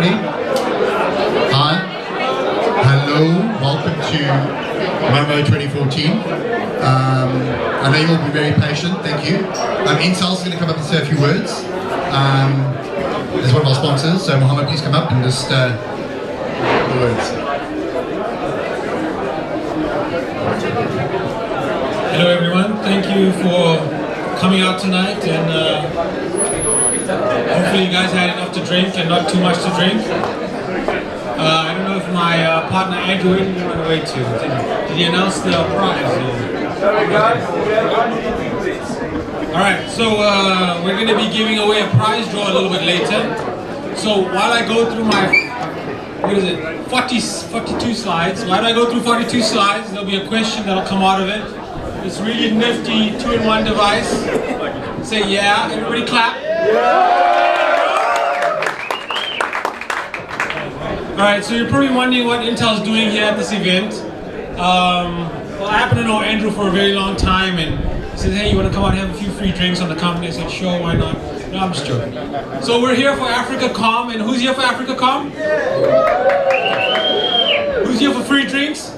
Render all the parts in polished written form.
everybody. Hi. Hello. Welcome to MoMo 2014. I know you'll be very patient. Thank you. Intel's going to come up and say a few words. As one of our sponsors. So Mohammed, please come up and just the words. Hello everyone. Thank you for coming out tonight, and hopefully you guys had enough to drink and not too much to drink. I don't know if my partner Andrew, where did he run away to? Did he announce the prize? Alright, so we're going to be giving away a prize draw a little bit later. So while I go through my, 42 slides, while I go through 42 slides, there'll be a question that'll come out of it. This really nifty 2-in-1 device. Say yeah, everybody clap. Alright, so you're probably wondering what Intel's doing here at this event. Well, I happen to know Andrew for a very long time, and he said, hey, you want to come out and have a few free drinks on the company? I said, sure, why not? No, I'm just joking. So we're here for AfricaCom, and who's here for AfricaCom? Who's here for free drinks?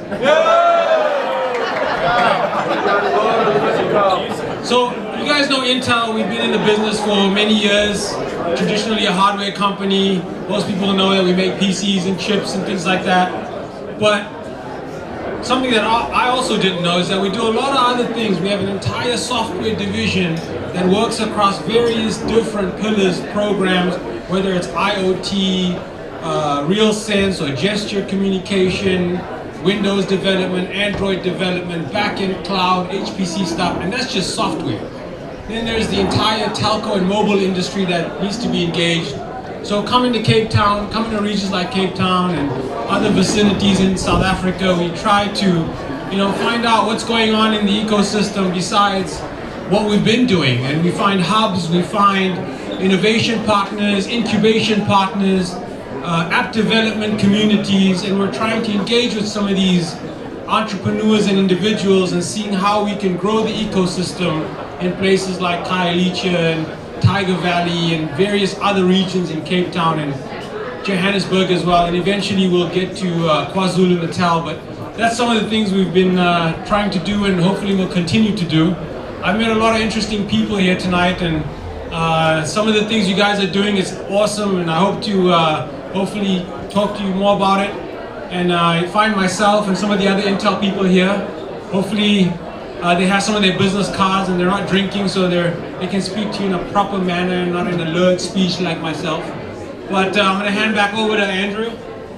So, you guys know Intel, we've been in the business for many years, traditionally a hardware company. Most people know that we make PCs and chips and things like that. But something that I also didn't know is that we do a lot of other things. We have an entire software division that works across various different pillars, programs, whether it's IoT, RealSense or gesture communication, Windows development, Android development, backend cloud, HPC stuff, and that's just software. Then there's the entire telco and mobile industry that needs to be engaged. So coming to Cape Town, coming to regions like Cape Town and other vicinities in South Africa, we try to, find out what's going on in the ecosystem besides what we've been doing. And we find hubs, we find innovation partners, incubation partners, app development communities, and we're trying to engage with some of these entrepreneurs and individuals and seeing how we can grow the ecosystem in places like Khayelitsha and Tiger Valley and various other regions in Cape Town and Johannesburg as well, and eventually we'll get to KwaZulu-Natal, but that's some of the things we've been trying to do and hopefully we'll continue to do. I've met a lot of interesting people here tonight, and some of the things you guys are doing is awesome, and I hope to hopefully talk to you more about it. And I find myself and some of the other Intel people here, hopefully they have some of their business cards and they're not drinking, so they can speak to you in a proper manner and not in a lurid speech like myself. But I'm going to hand back over to Andrew,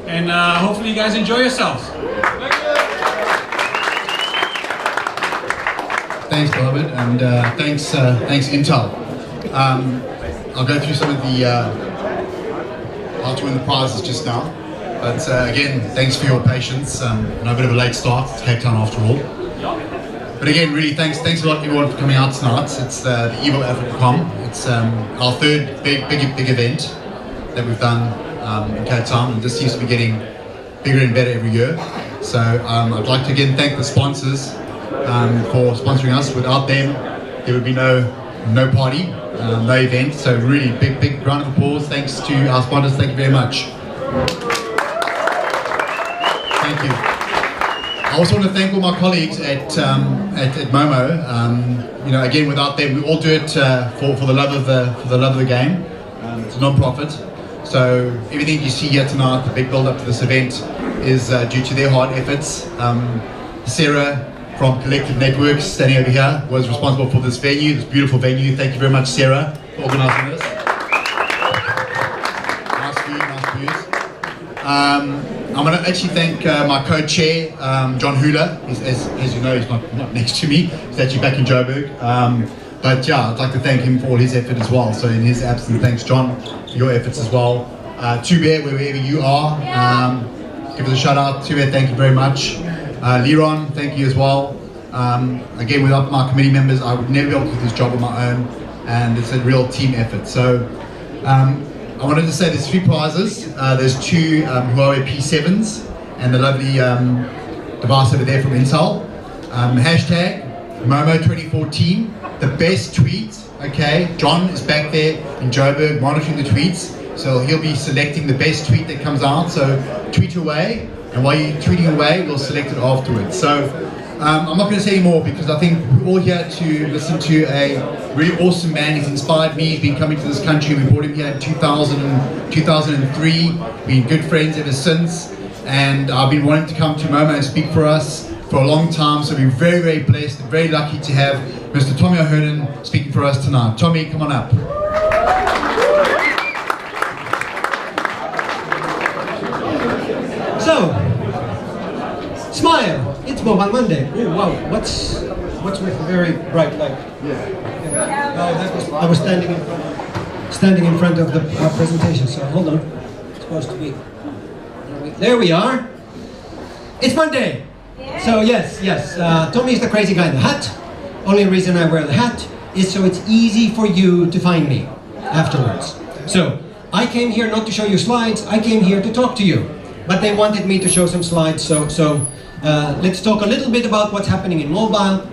and hopefully you guys enjoy yourselves. Thanks, Mohammed, and thanks Intel. I'll go through some of the how to win the prizes just now. But again, thanks for your patience. I know a bit of a late start. It's Cape Town after all. But again, really thanks a lot everyone for coming out tonight. It's the Eve of AfricaCom. It's our third big event that we've done in Cape Town, and this seems to be getting bigger and better every year. So I'd like to again thank the sponsors for sponsoring us. Without them, there would be no party, no event. So really big round of applause. Thanks to our sponsors. Thank you very much. Thank you. I also want to thank all my colleagues at MoMo. Again, without them, we all do it for the love of the game. It's a non-profit, so everything you see here tonight, the big build-up to this event, is due to their hard efforts. Sarah from Collective Networks, standing over here, was responsible for this venue, this beautiful venue. Thank you very much, Sarah, for organising this. Nice views. I'm going to actually thank my co-chair, John Hula. As you know, he's not next to me. He's actually back in Joburg. But yeah, I'd like to thank him for all his effort as well. So in his absence, thanks John for your efforts as well. Tube, wherever you are, give us a shout out. Tube, thank you very much. Liron, thank you as well. Again, without my committee members, I would never be able to do this job on my own, and it's a real team effort. So I wanted to say there's 3 prizes. There's 2 Huawei P7s and the lovely device over there from Intel. Hashtag MoMo 2014, the best tweet. Okay, John is back there in Joburg monitoring the tweets. So he'll be selecting the best tweet that comes out. So tweet away, and while you're tweeting away, we'll select it afterwards. So I'm not going to say any more because I think we're all here to listen to a really awesome man. He's inspired me. He's been coming to this country. We brought him here in 2003. Been good friends ever since. And I've been wanting to come to MoMA and speak for us for a long time. So we're very, very blessed and very lucky to have Mr. Tommy O'Hernan speaking for us tonight. Tommy, come on up. So, smile. It's Mobile Monday. Oh wow, what's with the very bright light? I was standing in front of the presentation. So hold on. It's supposed to be. There we are. It's Monday. So yes. Tommy is the crazy guy in the hat. Only reason I wear the hat is so it's easy for you to find me afterwards. So I came here not to show you slides. I came here to talk to you. But they wanted me to show some slides, so let's talk a little bit about what's happening in mobile,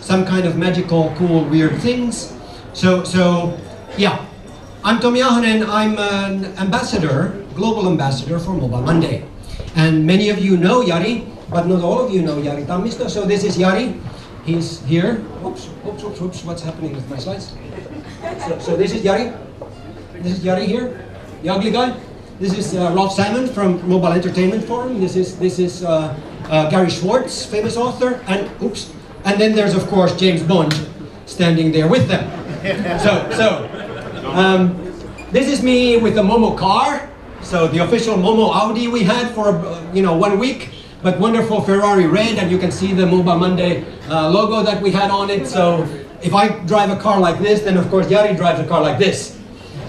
some kind of magical, cool, weird things. So yeah, I'm Tommy Ahonen. I'm an ambassador, global ambassador for Mobile Monday. And many of you know Jari, but not all of you know Jari Tammisto. So this is Jari. He's here. Oops, what's happening with my slides? So this is Jari. This is Jari here, the ugly guy. This is Rolf Simon from Mobile Entertainment Forum. This is Gary Schwartz, famous author, and then there's of course James Bond standing there with them. This is me with the Momo car. So the official Momo Audi we had for 1 week, but wonderful Ferrari red, and you can see the Mobile Monday logo that we had on it. So if I drive a car like this, then of course Jari drives a car like this.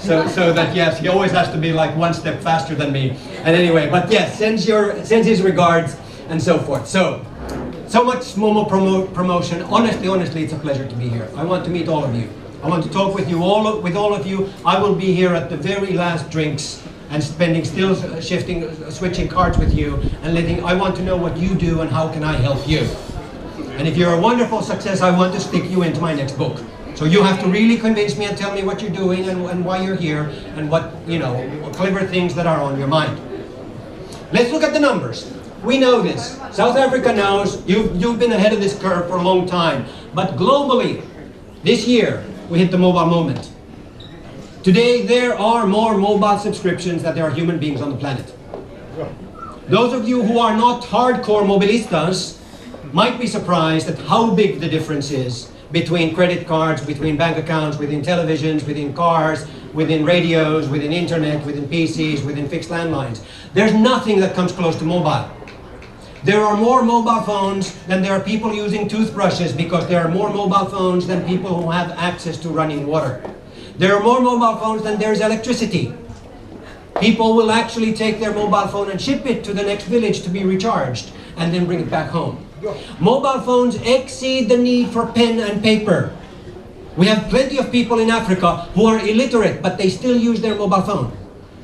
So that yes, he always has to be like one step faster than me. And anyway, but yes, sends his regards and so forth. So much Momo promotion. Honestly, it's a pleasure to be here. I want to meet all of you. I want to talk with all of you. I will be here at the very last drinks and switching cards with you and I want to know what you do and how can I help you. And if you're a wonderful success, I want to stick you into my next book. So you have to really convince me and tell me what you're doing and why you're here and what clever things that are on your mind. Let's look at the numbers. We know this. South Africa knows. You've been ahead of this curve for a long time. But globally, this year, we hit the mobile moment. Today, there are more mobile subscriptions than there are human beings on the planet. Those of you who are not hardcore mobilistas might be surprised at how big the difference is between credit cards, between bank accounts, within televisions, within cars, within radios, within internet, within PCs, within fixed landlines. There's nothing that comes close to mobile. There are more mobile phones than there are people using toothbrushes because there are more mobile phones than people who have access to running water. There are more mobile phones than there's electricity. People will actually take their mobile phone and ship it to the next village to be recharged and then bring it back home. Mobile phones exceed the need for pen and paper. We have plenty of people in Africa who are illiterate, but they still use their mobile phone.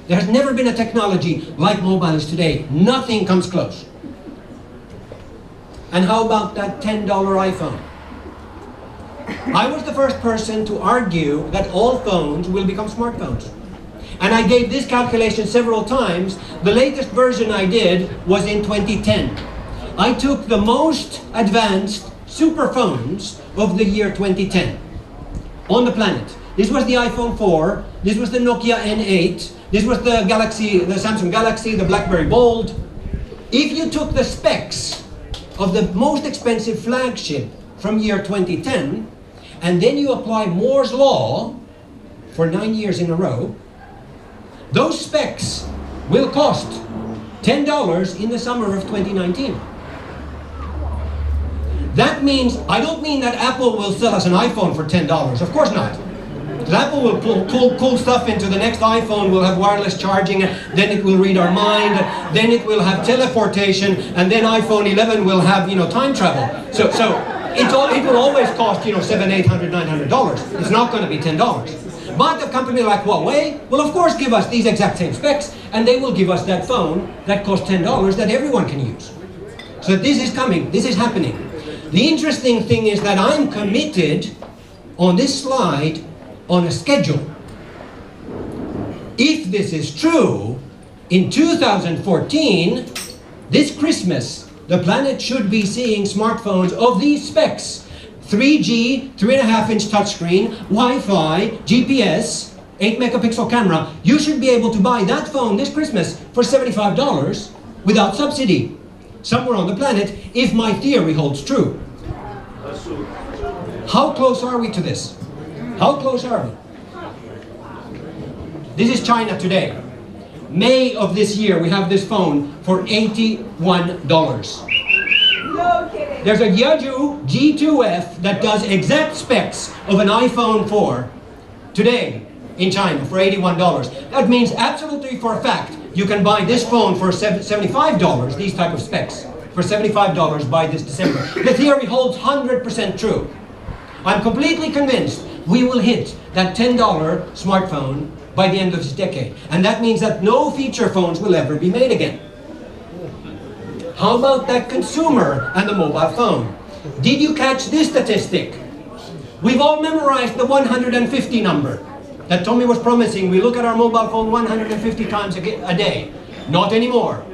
There has never been a technology like mobile is today. Nothing comes close. And how about that $10 iPhone? I was the first person to argue that all phones will become smartphones. And I gave this calculation several times. The latest version I did was in 2010. I took the most advanced super phones of the year 2010 on the planet. This was the iPhone 4, this was the Nokia N8, this was the Samsung Galaxy, the BlackBerry Bold. If you took the specs of the most expensive flagship from year 2010, and then you apply Moore's Law for 9 years in a row, those specs will cost $10 in the summer of 2019. That means, I don't mean that Apple will sell us an iPhone for $10, of course not. Because Apple will pull cool stuff into the next iPhone, will have wireless charging, then it will read our mind, then it will have teleportation, and then iPhone 11 will have, time travel. So it will always cost, $700, $800, $900. It's not going to be $10. But a company like Huawei will of course give us these exact same specs, and they will give us that phone that costs $10 that everyone can use. So this is coming, this is happening. The interesting thing is that I'm committed on this slide on a schedule. If this is true, in 2014, this Christmas, the planet should be seeing smartphones of these specs. 3G, 3.5-inch touchscreen, Wi-Fi, GPS, 8-megapixel camera. You should be able to buy that phone this Christmas for $75 without subsidy, somewhere on the planet, if my theory holds true. How close are we to this? How close are we? This is China today. May of this year, we have this phone for $81. There's a Yaeju G2F that does exact specs of an iPhone 4 today in China for $81. That means absolutely for a fact you can buy this phone for $75, these type of specs, for $75 by this December. The theory holds 100% true. I'm completely convinced we will hit that $10 smartphone by the end of this decade. And that means that no feature phones will ever be made again. How about that consumer and the mobile phone? Did you catch this statistic? We've all memorized the 150 number that Tommy was promising. We look at our mobile phone 150 times a day. Not anymore.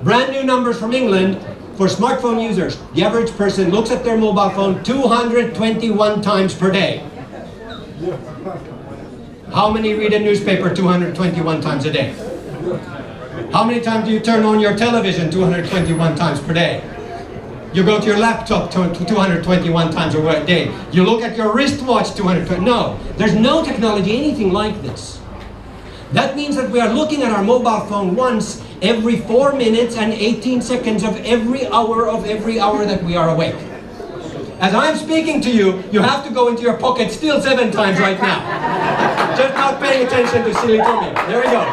Brand new numbers from England for smartphone users. The average person looks at their mobile phone 221 times per day. How many read a newspaper 221 times a day? How many times do you turn on your television 221 times per day? You go to your laptop 221 times a day. You look at your wristwatch 220. No, there's no technology anything like this. That means that we are looking at our mobile phone once every 4 minutes and 18 seconds of every hour that we are awake. As I'm speaking to you, you have to go into your pocket still 7 times right now. Just not paying attention to silly Tommy. There we go.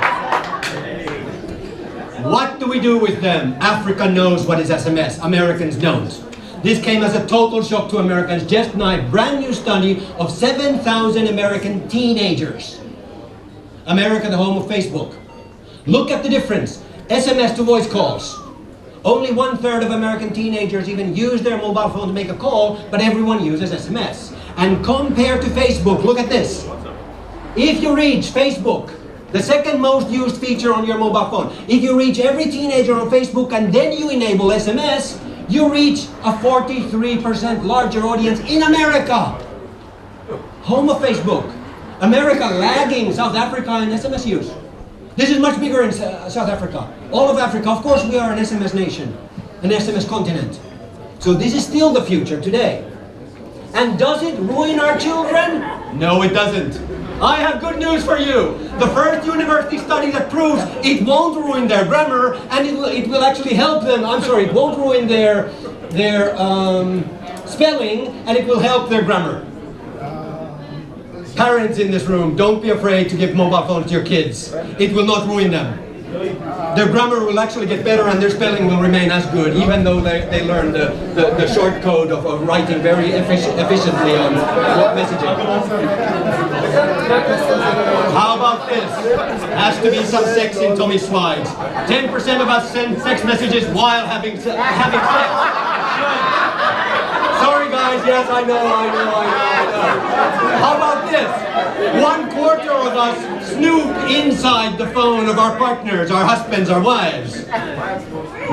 What do we do with them? Africa knows what is SMS. Americans don't. This came as a total shock to Americans. Just now, a brand new study of 7,000 American teenagers. America, the home of Facebook. Look at the difference. SMS to voice calls. Only 1/3 of American teenagers even use their mobile phone to make a call, but everyone uses SMS. And compared to Facebook, look at this. If you reach Facebook, the second most used feature on your mobile phone, if you reach every teenager on Facebook and then you enable SMS, you reach a 43% larger audience in America. Home of Facebook. America lagging South Africa in SMS use. This is much bigger in South Africa. All of Africa, of course we are an SMS nation, an SMS continent. So this is still the future today. And does it ruin our children? No, it doesn't. I have good news for you. The first university study that proves it won't ruin their grammar and it will actually help them. I'm sorry, it won't ruin their spelling and it will help their grammar. Parents in this room, don't be afraid to give mobile phones to your kids. It will not ruin them. Their grammar will actually get better and their spelling will remain as good, even though they learn the short code of writing very efficiently on messaging. How about this? Has to be some sex in Tommy's slides. 10% of us send sex messages while having sex. Sorry guys, yes, I know. How about this? 1/4 of us snoop inside the phone of our partners, our husbands, our wives.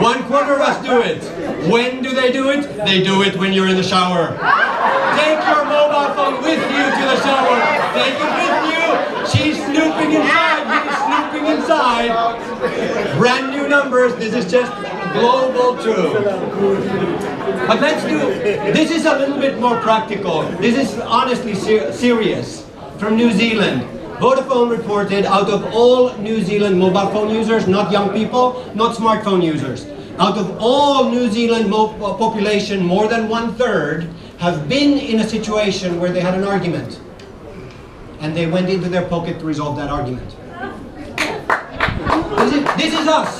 1/4 of us do it. When do they do it? They do it when you're in the shower. Take your mobile phone with you to the shower. Take it with you. She's snooping inside. He's snooping inside. Brand new numbers. This is just global truth. But let's do, this is a little bit more practical. This is honestly serious. From New Zealand. Vodafone reported out of all New Zealand mobile phone users, not young people, not smartphone users, out of all New Zealand population, more than 1/3 have been in a situation where they had an argument. And they went into their pocket to resolve that argument. This is us.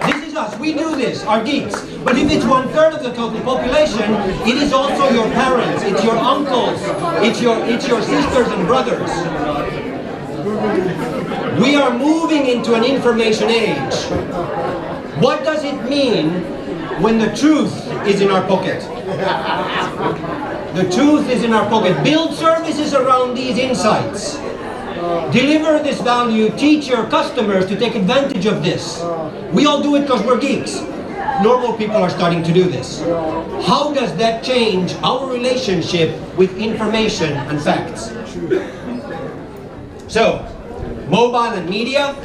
This is us. We do this, our geeks. But if it's 1/3 of the total population, it is also your parents, it's your uncles, it's your sisters and brothers. We are moving into an information age. What does it mean when the truth is in our pocket? The truth is in our pocket. Build services around these insights. Deliver this value, teach your customers to take advantage of this. We all do it because we're geeks. Normal people are starting to do this. How does that change our relationship with information and facts? So, mobile and media.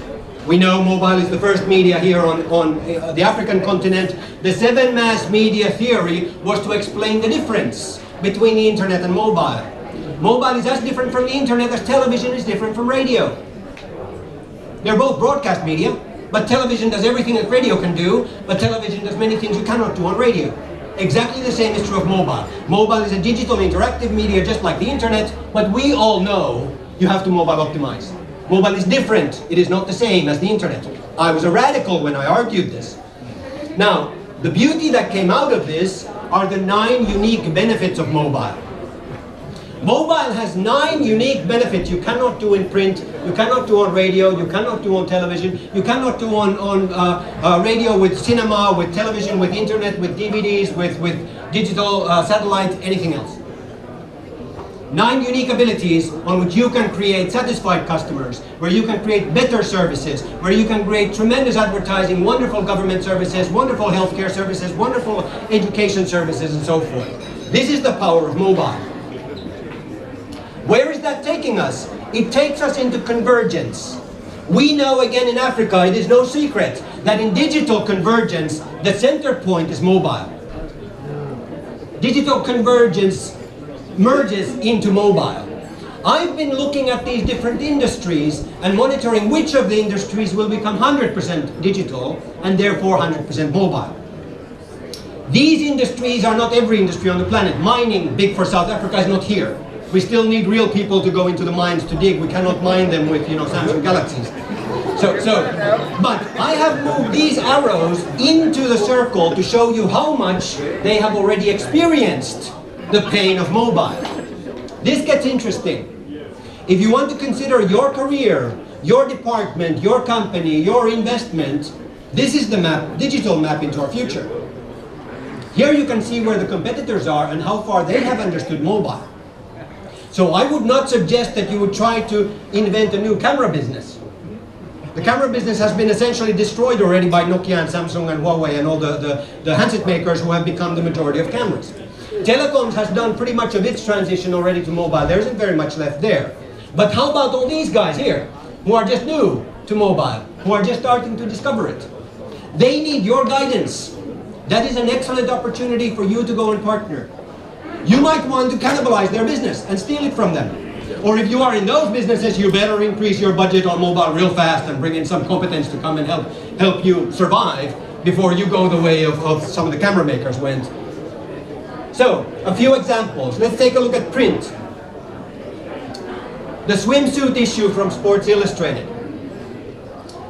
We know mobile is the first media here on the African continent. The 7 mass media theory was to explain the difference between the internet and mobile. Mobile is as different from the internet as television is different from radio. They're both broadcast media, but television does everything that radio can do, but television does many things you cannot do on radio. Exactly the same is true of mobile. Mobile is a digital interactive media just like the internet, but we all know you have to mobile optimize. Mobile is different. It is not the same as the internet. I was a radical when I argued this. Now, the beauty that came out of this are the 9 unique benefits of mobile. Mobile has 9 unique benefits you cannot do in print, you cannot do on radio, you cannot do on television, you cannot do on radio with cinema, with television, with internet, with DVDs, with digital satellite, anything else. 9 unique abilities on which you can create satisfied customers, where you can create better services, where you can create tremendous advertising, wonderful government services, wonderful healthcare services, wonderful education services, and so forth. This is the power of mobile. Where is that taking us? It takes us into convergence. We know again in Africa, it is no secret, that in digital convergence, the center point is mobile. Digital convergence merges into mobile. I've been looking at these different industries and monitoring which of the industries will become 100% digital and therefore 100% mobile. These industries are not every industry on the planet. Mining, big for South Africa, is not here. We still need real people to go into the mines to dig. We cannot mine them with, Samsung Galaxies. But I have moved these arrows into the circle to show you how much they have already experienced the pain of mobile. This gets interesting. If you want to consider your career, your department, your company, your investment, this is the map, digital map into our future. Here you can see where the competitors are and how far they have understood mobile. So I would not suggest that you would try to invent a new camera business. The camera business has been essentially destroyed already by Nokia and Samsung and Huawei and all the handset makers who have become the majority of cameras. Telecoms has done pretty much of its transition already to mobile. There isn't very much left there. But how about all these guys here, who are just new to mobile, who are just starting to discover it? They need your guidance. That is an excellent opportunity for you to go and partner. You might want to cannibalize their business and steal it from them. Or if you are in those businesses, you better increase your budget on mobile real fast and bring in some competence to come and help you survive before you go the way of some of the camera makers went. So, a few examples. Let's take a look at print. The swimsuit issue from Sports Illustrated.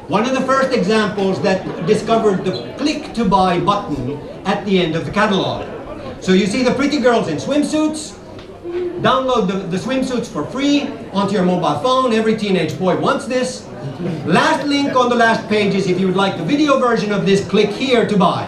One of the first examples that discovered the click to buy button at the end of the catalog. So you see the pretty girls in swimsuits. Download the swimsuits for free onto your mobile phone. Every teenage boy wants this. Last link on the last page is if you would like the video version of this, click here to buy.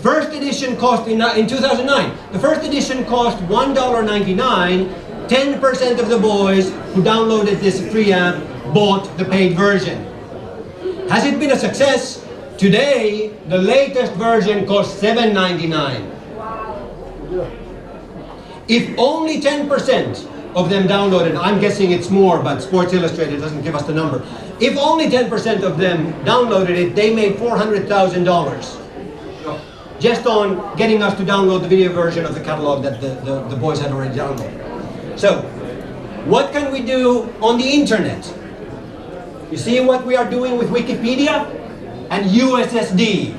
First edition cost in 2009. The first edition cost $1.99. 10% of the boys who downloaded this free app bought the paid version. Has it been a success? Today, the latest version costs $7.99. If only 10% of them downloaded, I'm guessing it's more, but Sports Illustrated doesn't give us the number. If only 10% of them downloaded it, they made $400,000. Just on getting us to download the video version of the catalog that the boys had already downloaded. So, what can we do on the internet? You see what we are doing with Wikipedia and USSD.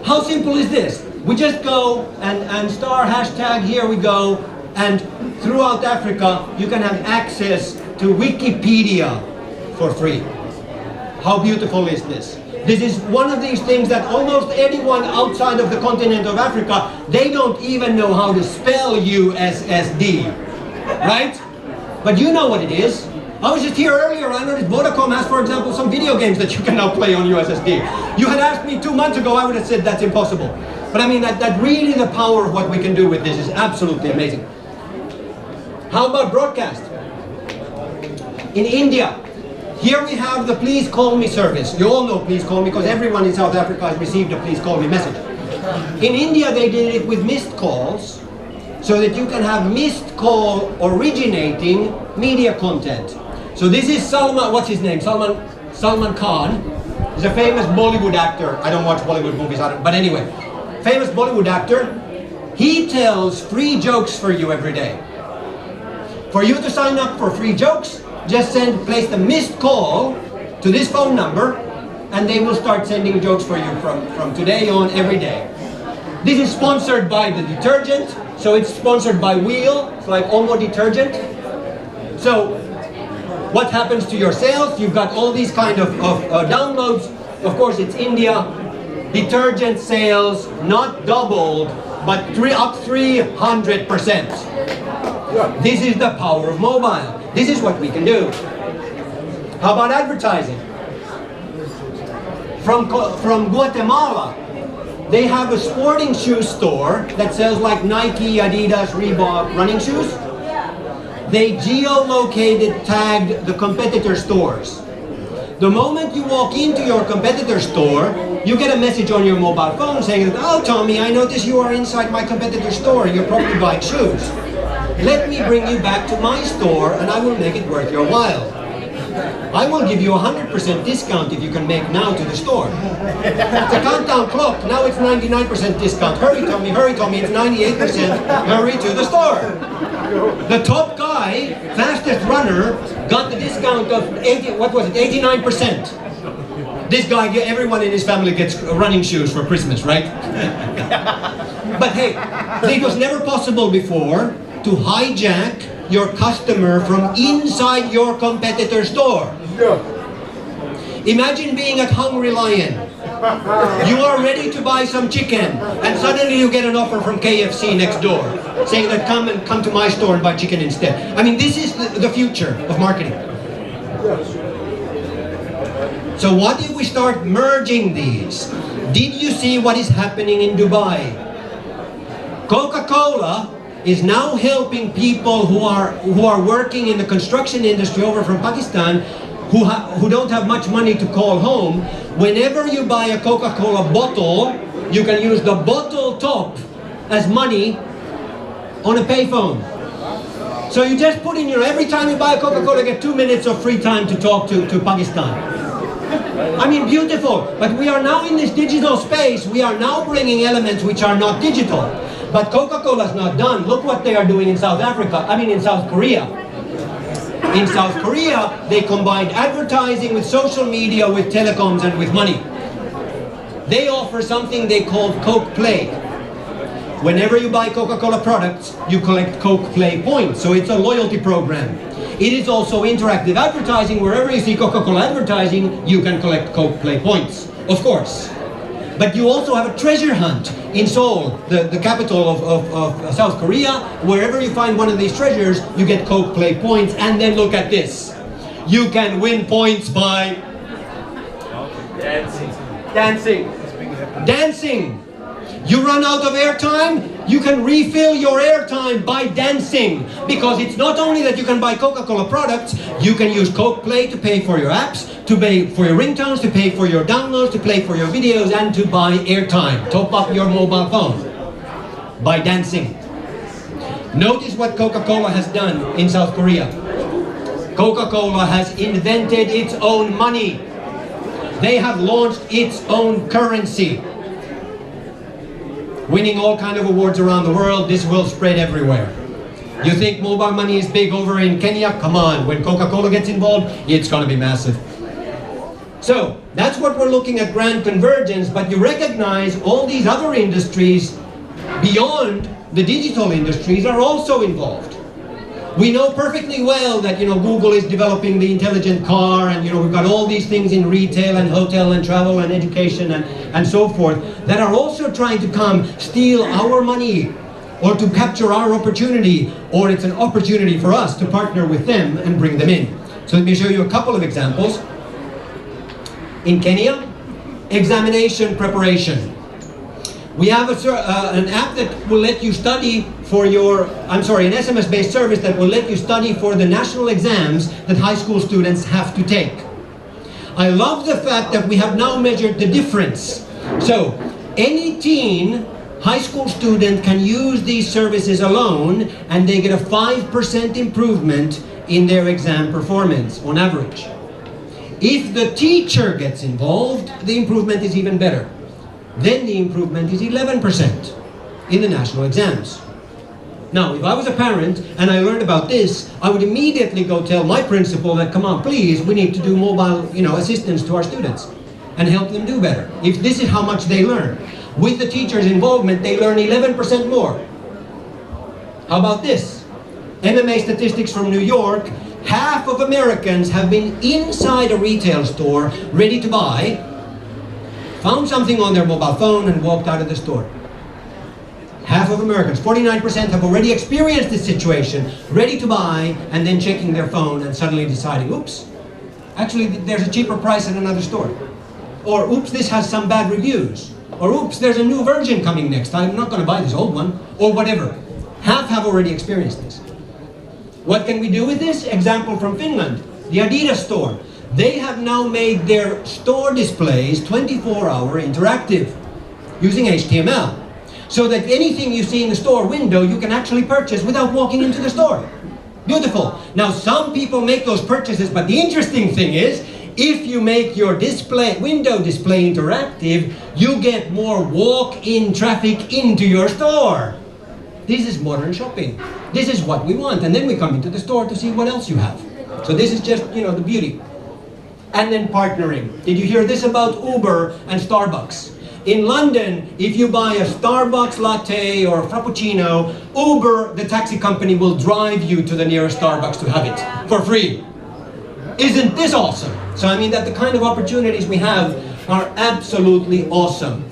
How simple is this? We just go and star hashtag, here we go, and throughout Africa you can have access to Wikipedia for free. How beautiful is this? This is one of these things that almost anyone outside of the continent of Africa, they don't even know how to spell USSD, right? But you know what it is. I was just here earlier, I noticed Vodacom has, for example, some video games that you can now play on USSD. You had asked me 2 months ago, I would have said that's impossible. But I mean, that really the power of what we can do with this is absolutely amazing. How about broadcast? In India, here we have the Please Call Me service. You all know Please Call Me because everyone in South Africa has received a Please Call Me message. In India, they did it with missed calls so that you can have missed call originating media content. So this is Salman, what's his name? Salman Khan. He's a famous Bollywood actor. I don't watch Bollywood movies, but anyway, famous Bollywood actor. He tells free jokes for you every day. For you to sign up for free jokes, just place the missed call to this phone number and they will start sending jokes for you from today on every day. This is sponsored by the detergent, so it's sponsored by Wheel. It's like Omo detergent. So what happens to your sales? You've got all these kind of downloads. Of course, it's India. Detergent sales not doubled, but up 300%. This is the power of mobile. This is what we can do. How about advertising? From Guatemala, they have a sporting shoe store that sells like Nike, Adidas, Reebok running shoes. They geolocated, tagged the competitor stores. The moment you walk into your competitor store, you get a message on your mobile phone saying, "Oh, Tommy, I notice you are inside my competitor store. You're probably buying shoes. Let me bring you back to my store and I will make it worth your while. I will give you 100% discount if you can make now to the store. It's a countdown clock. Now it's 99% discount. Hurry, Tommy, it's 98%. Hurry to the store." The top guy, fastest runner, got the discount of 89%. This guy, everyone in his family gets running shoes for Christmas, right? But hey, it was never possible before to hijack your customer from inside your competitor store. Imagine being at Hungry Lion. You are ready to buy some chicken, and suddenly you get an offer from KFC next door, saying that come to my store and buy chicken instead. I mean, this is the future of marketing. So what if we start merging these? Did you see what is happening in Dubai? Coca-Cola is now helping people who are working in the construction industry over from Pakistan who don't have much money to call home. Whenever you buy a Coca-Cola bottle, you can use the bottle top as money on a payphone. So you just put in every time you buy a Coca-Cola, you get 2 minutes of free time to talk to Pakistan. I mean, beautiful. But we are now in this digital space. We are now bringing elements which are not digital. But Coca-Cola's not done. Look what they are doing in South Korea. In South Korea, they combined advertising with social media, with telecoms, and with money. They offer something they call Coke Play. Whenever you buy Coca-Cola products, you collect Coke Play points. So it's a loyalty program. It is also interactive advertising. Wherever you see Coca-Cola advertising, you can collect Coke Play points, of course. But you also have a treasure hunt in Seoul, the capital of South Korea. Wherever you find one of these treasures, you get Coke Play points. And then look at this. You can win points by dancing. You run out of airtime, you can refill your airtime by dancing. Because it's not only that you can buy Coca-Cola products, you can use Coke Play to pay for your apps, to pay for your ringtones, to pay for your downloads, to pay for your videos, and to buy airtime. Top up your mobile phone by dancing. Notice what Coca-Cola has done in South Korea. Coca-Cola has invented its own money. They have launched its own currency. Winning all kind of awards around the world. This will spread everywhere. You think mobile money is big over in Kenya? Come on, when Coca-Cola gets involved, it's going to be massive. So, that's what we're looking at, grand convergence, but you recognize all these other industries beyond the digital industries are also involved. We know perfectly well that, Google is developing the intelligent car, and, we've got all these things in retail and hotel and travel and education and so forth that are also trying to come steal our money or to capture our opportunity, or it's an opportunity for us to partner with them and bring them in. So let me show you a couple of examples. In Kenya, examination preparation. We have an app that will let you study for your, an SMS-based service that will let you study for the national exams that high school students have to take. I love the fact that we have now measured the difference. So, any teen high school student can use these services alone and they get a 5% improvement in their exam performance on average. If the teacher gets involved, the improvement is even better. Then the improvement is 11% in the national exams. Now, if I was a parent and I learned about this, I would immediately go tell my principal that, come on, please, we need to do mobile, assistance to our students and help them do better. If this is how much they learn. With the teacher's involvement, they learn 11% more. How about this? MMA statistics from New York, half of Americans have been inside a retail store ready to buy, found something on their mobile phone and walked out of the store. Half of Americans, 49% have already experienced this situation, ready to buy and then checking their phone and suddenly deciding, oops, actually there's a cheaper price at another store. Or oops, this has some bad reviews. Or oops, there's a new version coming next. I'm not going to buy this old one. Or whatever. Half have already experienced this. What can we do with this? Example from Finland. The Adidas store. They have now made their store displays 24-hour interactive using HTML. So that anything you see in the store window you can actually purchase without walking into the store. Beautiful. Now some people make those purchases, but the interesting thing is, if you make your window display interactive, you get more walk-in traffic into your store. This is modern shopping. This is what we want. And then we come into the store to see what else you have. So this is just, the beauty. And then partnering. Did you hear this about Uber and Starbucks? In London, if you buy a Starbucks latte or a Frappuccino, Uber, the taxi company, will drive you to the nearest Starbucks to have it for free. Isn't this awesome? So that the kind of opportunities we have are absolutely awesome.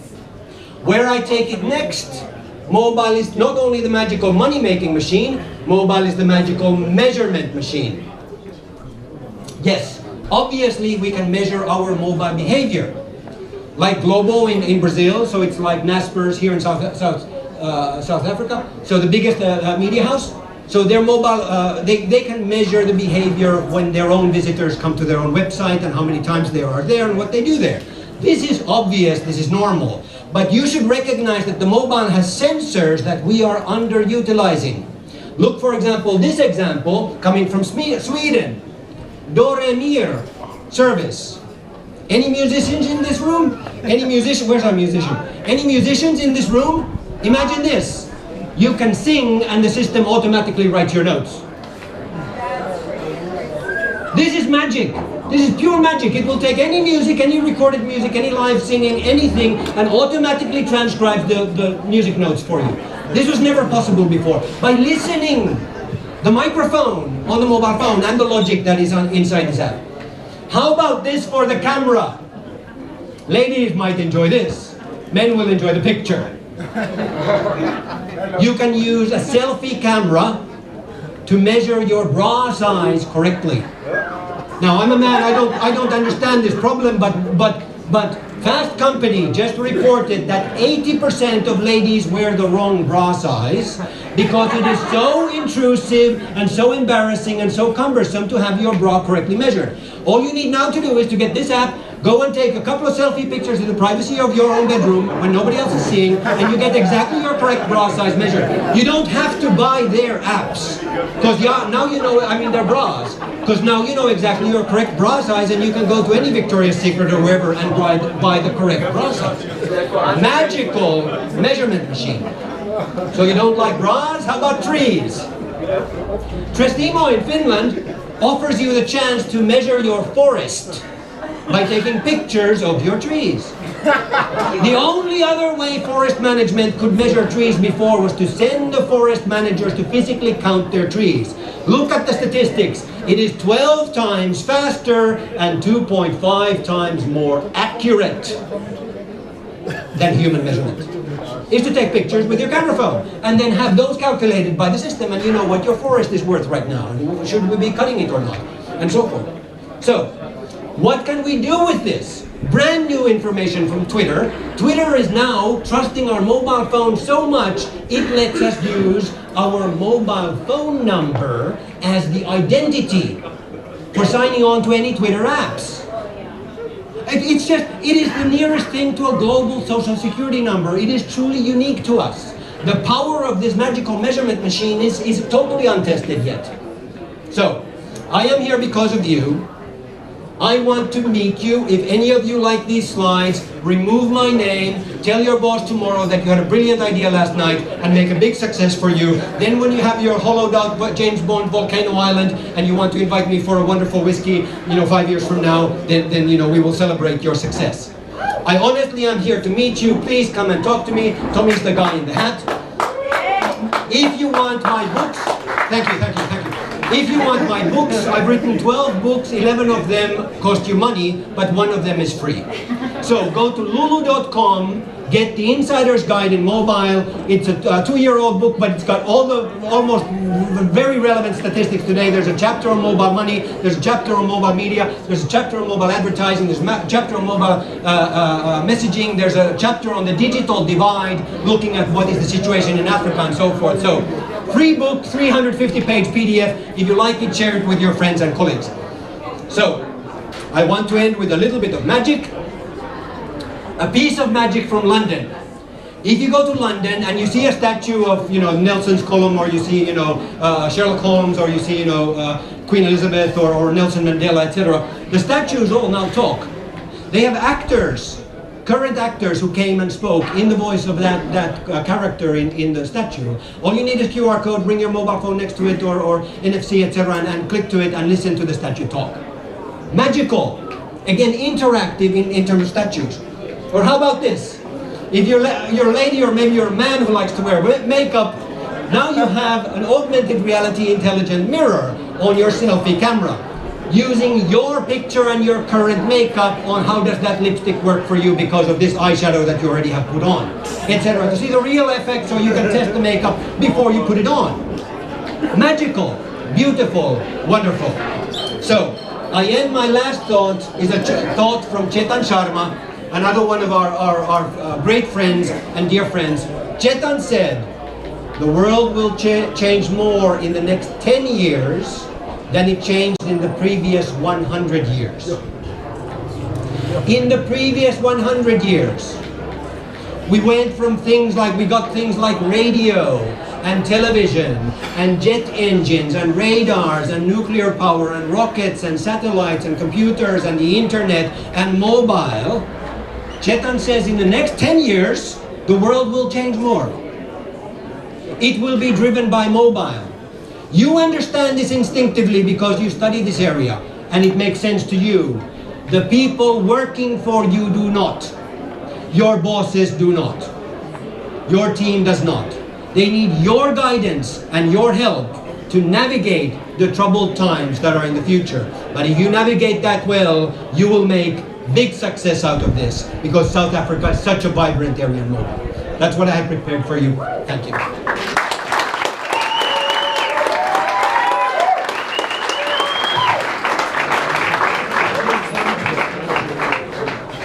Where I take it next, mobile is not only the magical money-making machine, mobile is the magical measurement machine. Yes, obviously we can measure our mobile behavior. Like Globo in Brazil, so it's like Naspers here in South Africa, so the biggest media house. So their mobile, they can measure the behavior when their own visitors come to their own website and how many times they are there and what they do there. This is obvious, this is normal. But you should recognize that the mobile has sensors that we are underutilizing. Look, for example, this example coming from Sweden. Doremir service. Any musicians in this room? Where's our musician? Any musicians in this room? Imagine this. You can sing and the system automatically writes your notes. This is magic. This is pure magic. It will take any music, any recorded music, any live singing, anything, and automatically transcribes the music notes for you. This was never possible before. By listening the microphone on the mobile phone and the logic that is inside this app. How about this for the camera? Ladies might enjoy this. Men will enjoy the picture. You can use a selfie camera to measure your bra size correctly. Now I'm a man, I don't understand this problem, but Fast Company just reported that 80% of ladies wear the wrong bra size because it is so intrusive and so embarrassing and so cumbersome to have your bra correctly measured. All you need now to do is to get this app, go and take a couple of selfie pictures in the privacy of your own bedroom when nobody else is seeing, and you get exactly your correct bra size measured. You don't have to buy their apps, because now you know, their bras, because now you know exactly your correct bra size, and you can go to any Victoria's Secret or wherever and buy the correct bra size. Magical measurement machine. So you don't like bras? How about trees? Trestimo in Finland offers you the chance to measure your forest by taking pictures of your trees. The only other way forest management could measure trees before was to send the forest managers to physically count their trees. Look at the statistics. It is 12 times faster and 2.5 times more accurate than human measurement. Is to take pictures with your camera phone and then have those calculated by the system, and you know what your forest is worth right now. Should we be cutting it or not? And so forth. So, what can we do with this? Brand new information from Twitter. Twitter is now trusting our mobile phone so much, it lets us use our mobile phone number as the identity for signing on to any Twitter apps. It is the nearest thing to a global social security number. It is truly unique to us. The power of this magical measurement machine is totally untested yet. So, I am here because of you. I want to meet you. If any of you like these slides, remove my name, tell your boss tomorrow that you had a brilliant idea last night and make a big success for you. Then when you have your hollowed out James Bond Volcano Island and you want to invite me for a wonderful whiskey, 5 years from now, then we will celebrate your success. I honestly am here to meet you. Please come and talk to me. Tommy's the guy in the hat. If you want my books, thank you. If you want my books, I've written 12 books, 11 of them cost you money, but one of them is free. So go to lulu.com, get the Insider's Guide in mobile. It's a 2-year-old book, but it's got all the almost very relevant statistics today. There's a chapter on mobile money, there's a chapter on mobile media, there's a chapter on mobile advertising, there's a chapter on mobile messaging, there's a chapter on the digital divide, looking at what is the situation in Africa and so forth. So, free book, 350-page PDF. If you like it, share it with your friends and colleagues. So, I want to end with a little bit of magic. A piece of magic from London. If you go to London and you see a statue of, Nelson's column, or you see, Sherlock Holmes, or you see, Queen Elizabeth, or Nelson Mandela, etc., the statues all now talk. They have actors. Current actors who came and spoke in the voice of that character in the statue. All you need is QR code, bring your mobile phone next to it, or NFC, etc., and click to it and listen to the statue talk. Magical. Again, interactive in terms of statues. Or how about this? If you're a lady, or maybe you're a man who likes to wear makeup, now you have an augmented reality intelligent mirror on your selfie camera, using your picture and your current makeup on how does that lipstick work for you because of this eyeshadow that you already have put on, etc. To see the real effect, so you can test the makeup before you put it on. Magical, beautiful, wonderful. So, I end my last thought is a thought from Chetan Sharma, another one of our great friends and dear friends. Chetan said, the world will change more in the next 10 years than it changed in the previous 100 years. In the previous 100 years, we went from we got things like radio and television and jet engines and radars and nuclear power and rockets and satellites and computers and the internet and mobile. Chetan says in the next 10 years, the world will change more. It will be driven by mobile. You understand this instinctively because you study this area, and it makes sense to you. The people working for you do not. Your bosses do not. Your team does not. They need your guidance and your help to navigate the troubled times that are in the future. But if you navigate that well, you will make big success out of this, because South Africa is such a vibrant area in mobile. That's what I have prepared for you. Thank you.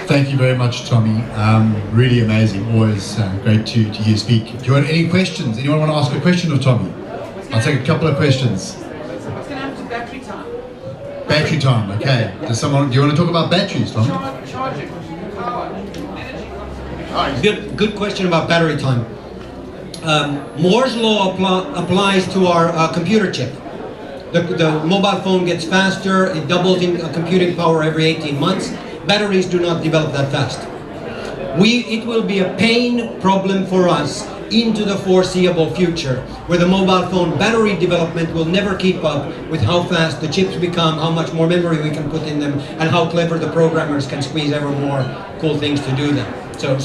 Thank you very much, Tommy. Really amazing. Always great to hear you speak. Do you want any questions? Anyone want to ask a question of Tommy? I'll take a couple of questions. What's going to happen to battery time? Battery time, okay. Do you want to talk about batteries, Tommy? Charging, power, energy. Good question about battery time. Moore's law applies to our computer chip. The mobile phone gets faster, it doubles in computing power every 18 months. Batteries do not develop that fast. It will be a pain problem for us into the foreseeable future, where the mobile phone battery development will never keep up with how fast the chips become, how much more memory we can put in them, and how clever the programmers can squeeze ever more cool things to do them. So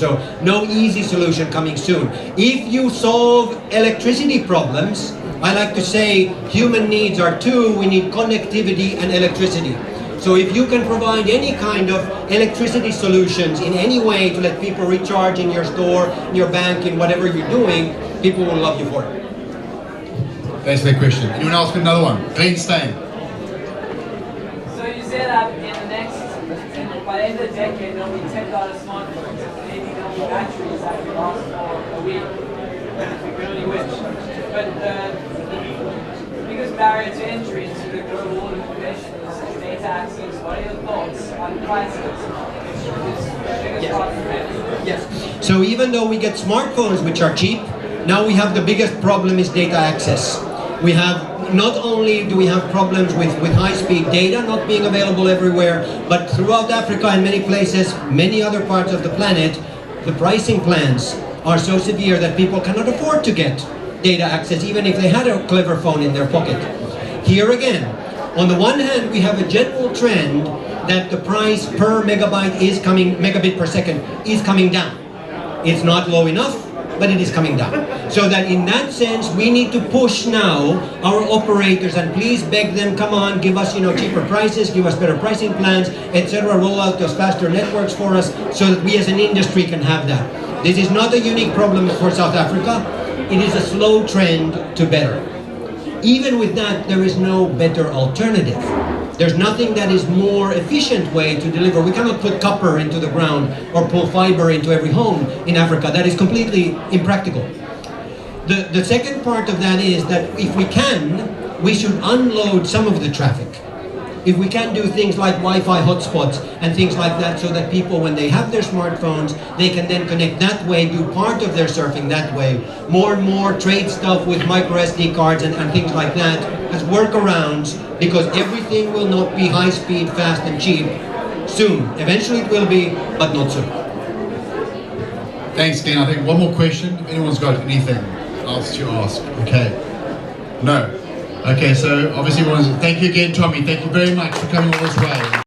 no easy solution coming soon. If you solve electricity problems, I like to say human needs are two. We need connectivity and electricity. So if you can provide any kind of electricity solutions in any way to let people recharge in your store, in your bank, in whatever you're doing, people will love you for it. Thanks for that question. Anyone else got another one? Glenn Stein. So you said that by the end of the decade, there'll be $10 smartphones. Maybe there'll be batteries that can last for a week. if we really wish. But the biggest barrier to entry into the global order information is data access. What are your thoughts on prices? It's the biggest part of it. Yes. So even though we get smartphones which are cheap, now we have the biggest problem is data access. We have, not only do we have problems with high-speed data not being available everywhere, but throughout Africa and many places, many other parts of the planet, the pricing plans are so severe that people cannot afford to get data access even if they had a clever phone in their pocket. Here again, on the one hand we have a general trend that the price per megabyte is megabit per second is coming down. It's not low enough, but it is coming down. So that in that sense, we need to push now our operators and please beg them, come on, give us cheaper prices, give us better pricing plans, etc. Roll out those faster networks for us so that we as an industry can have that. This is not a unique problem for South Africa. It is a slow trend to better. Even with that, there is no better alternative. There's nothing that is more efficient way to deliver. We cannot put copper into the ground or pull fiber into every home in Africa. That is completely impractical. The second part of that is that if we can, we should unload some of the traffic. If we can do things like Wi-Fi hotspots and things like that so that people, when they have their smartphones, they can then connect that way, do part of their surfing that way. More and more trade stuff with micro SD cards and things like that as workarounds, because everything will not be high speed, fast and cheap soon. Eventually it will be, but not soon. Thanks, Dean. I think one more question. If anyone's got anything else to ask. Okay. No. Okay, so obviously, thank you again, Tommy. Thank you very much for coming all this way.